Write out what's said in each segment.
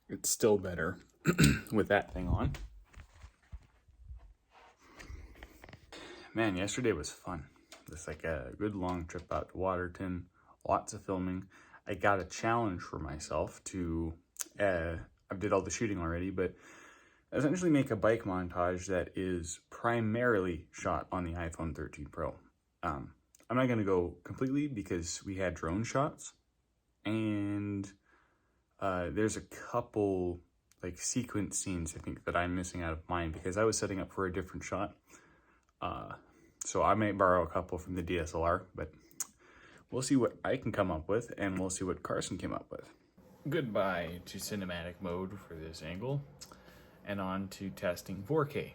It's still better with that thing on. Man, yesterday was fun. It's like a good long trip out to Waterton, lots of filming. I got a challenge for myself to, I did all the shooting already, but essentially make a bike montage that is primarily shot on the iPhone 13 Pro. I'm not gonna go completely because we had drone shots, and there's a couple like sequence scenes I think that I'm missing out of mine because I was setting up for a different shot. So I may borrow a couple from the DSLR, but we'll see what I can come up with, and we'll see what Carson came up with. Goodbye to cinematic mode for this angle, and on to testing 4K.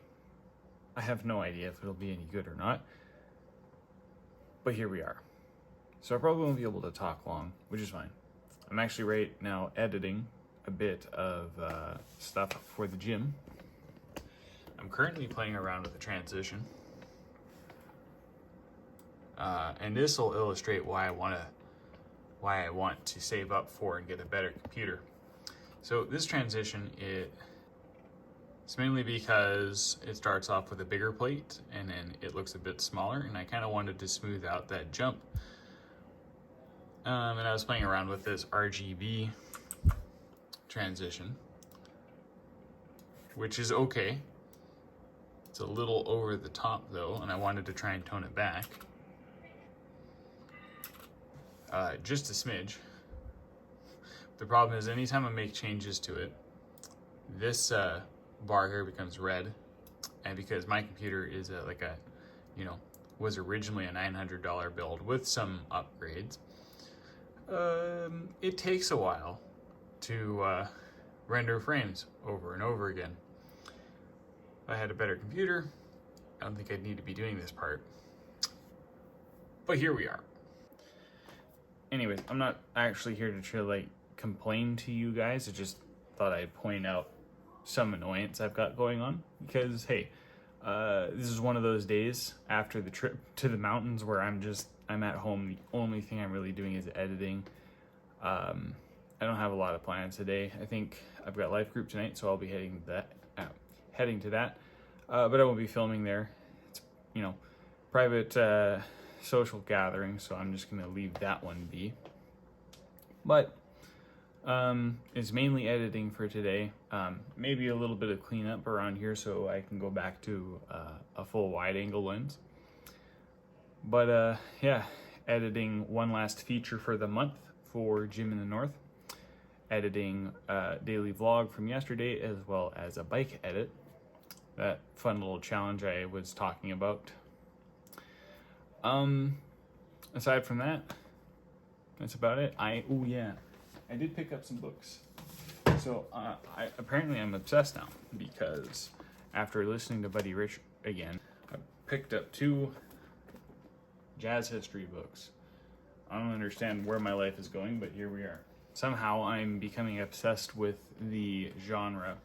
I have no idea if it'll be any good or not, but here we are. So I probably won't be able to talk long, which is fine. I'm actually right now editing a bit of stuff for the gym. I'm currently playing around with the transition. And this will illustrate why I want to save up for and get a better computer. So this transition, it's mainly because it starts off with a bigger plate and then it looks a bit smaller, and I kind of wanted to smooth out that jump. And I was playing around with this RGB transition, which is okay. It's a little over the top though, and I wanted to try and tone it back. Just a smidge. The problem is anytime I make changes to it, this bar here becomes red, and because my computer is was originally a $900 build with some upgrades, it takes a while to render frames over and over again. If I had a better computer, I don't think I'd need to be doing this part. But here we are. Anyways, I'm not actually here to try to like complain to you guys. I just thought I'd point out some annoyance I've got going on, because hey, this is one of those days after the trip to the mountains where I'm at home. The only thing I'm really doing is editing. I don't have a lot of plans today. I think I've got life group tonight, so I'll be heading to that. But I won't be filming there. It's private social gathering, so I'm just gonna leave that one be. But it's mainly editing for today. Maybe a little bit of cleanup around here so I can go back to a full wide angle lens. But yeah, editing one last feature for the month for Gym in the North. Editing a daily vlog from yesterday, as well as a bike edit. That fun little challenge I was talking about. Aside from that, that's about it. I did pick up some books. So apparently I'm obsessed now, because after listening to Buddy Rich again, I picked up 2 jazz history books. I don't understand where my life is going, but here we are. Somehow I'm becoming obsessed with the genre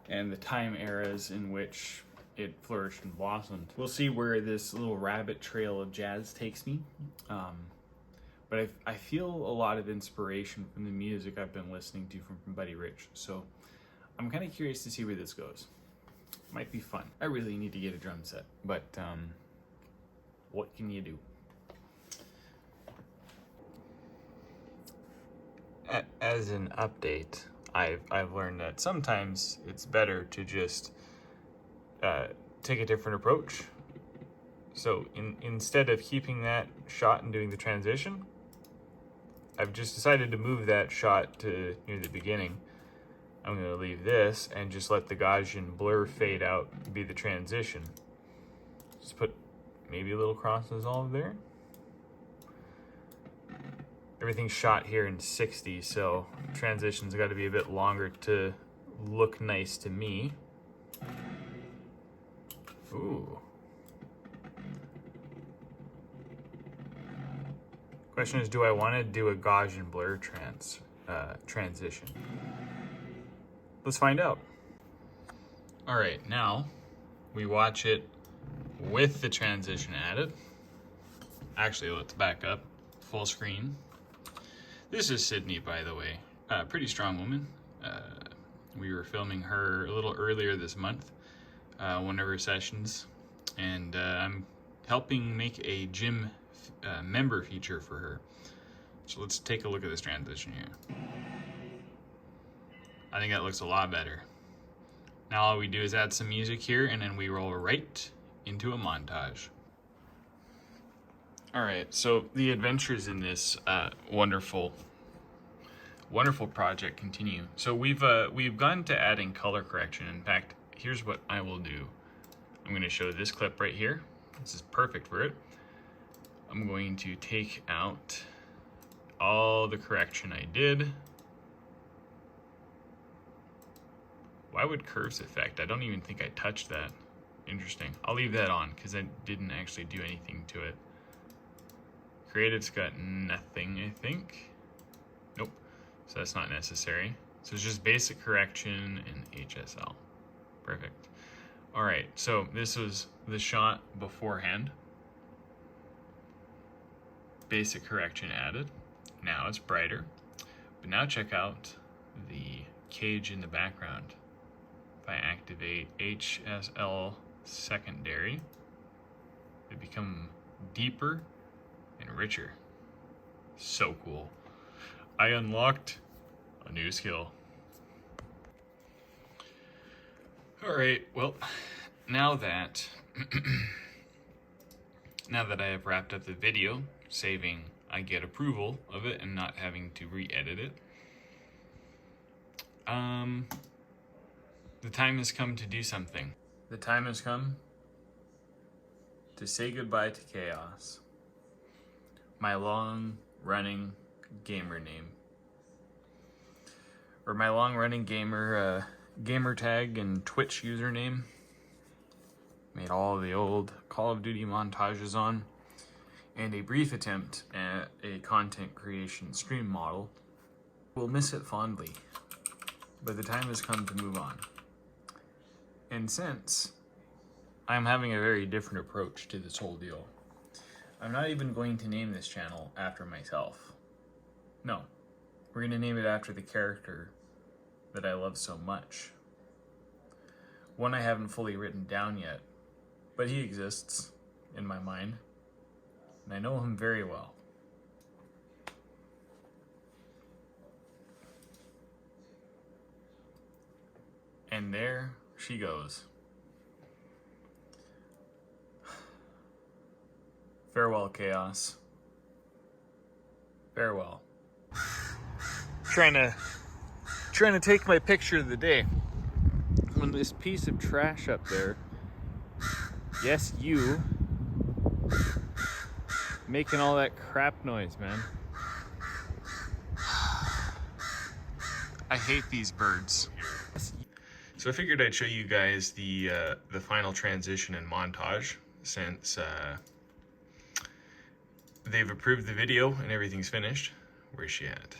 and the time eras in which it flourished and blossomed. We'll see where this little rabbit trail of jazz takes me. But I feel a lot of inspiration from the music I've been listening to from Buddy Rich. So I'm kind of curious to see where this goes. Might be fun. I really need to get a drum set, but what can you do? As an update, I've learned that sometimes it's better to just take a different approach. So instead of keeping that shot and doing the transition, I've just decided to move that shot to near the beginning. I'm going to leave this and just let the Gaussian blur fade out be the transition. Just put maybe a little cross dissolve there. Everything's shot here in 60, so transition's got to be a bit longer to look nice to me. Ooh. Question is, do I want to do a Gaussian blur transition? Let's find out. All right, now we watch it with the transition added. Actually, let's back up. Full screen. This is Sydney, by the way. Pretty strong woman. We were filming her a little earlier this month, one of her sessions, and I'm helping make a gym member feature for her. So let's take a look at this transition here. I think that looks a lot better. Now all we do is add some music here, and then we roll right into a montage. All right, so the adventures in this wonderful project continue. So we've gone to adding color correction. In fact, here's what I will do. I'm going to show this clip right here. This is perfect for it. I'm going to take out all the correction I did. Why would curves affect? I don't even think I touched that. Interesting. I'll leave that on because I didn't actually do anything to it. Creative's got nothing, I think. Nope. So that's not necessary. So it's just basic correction in HSL. Perfect. All right, so this was the shot beforehand. Basic correction added. Now it's brighter. But now check out the cage in the background. If I activate HSL secondary, it become deeper and richer. So cool. I unlocked a new skill. All right, well, now that I have wrapped up the video, saving I get approval of it and not having to re-edit it, the time has come to do something. The time has come to say goodbye to Chaos, my long-running gamer name, or my long-running gamer tag and Twitch username. Made all the old Call of Duty montages on, and a brief attempt at a content creation stream model. We'll miss it fondly, but the time has come to move on. And since I'm having a very different approach to this whole deal, I'm not even going to name this channel after myself. No, we're going to name it after the character that I love so much. One I haven't fully written down yet, but he exists in my mind, and I know him very well. And there she goes. Farewell, Chaos. Farewell. Trying to take my picture of the day when this piece of trash up there, yes, you, making all that crap noise, man. I hate these birds. So I figured I'd show you guys the final transition and montage, since they've approved the video and everything's finished. Where's she at?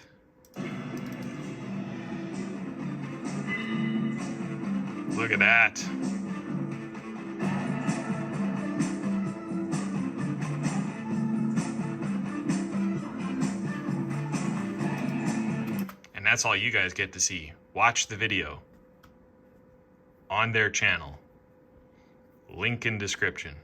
Look at that. And that's all you guys get to see. Watch the video on their channel. Link in description.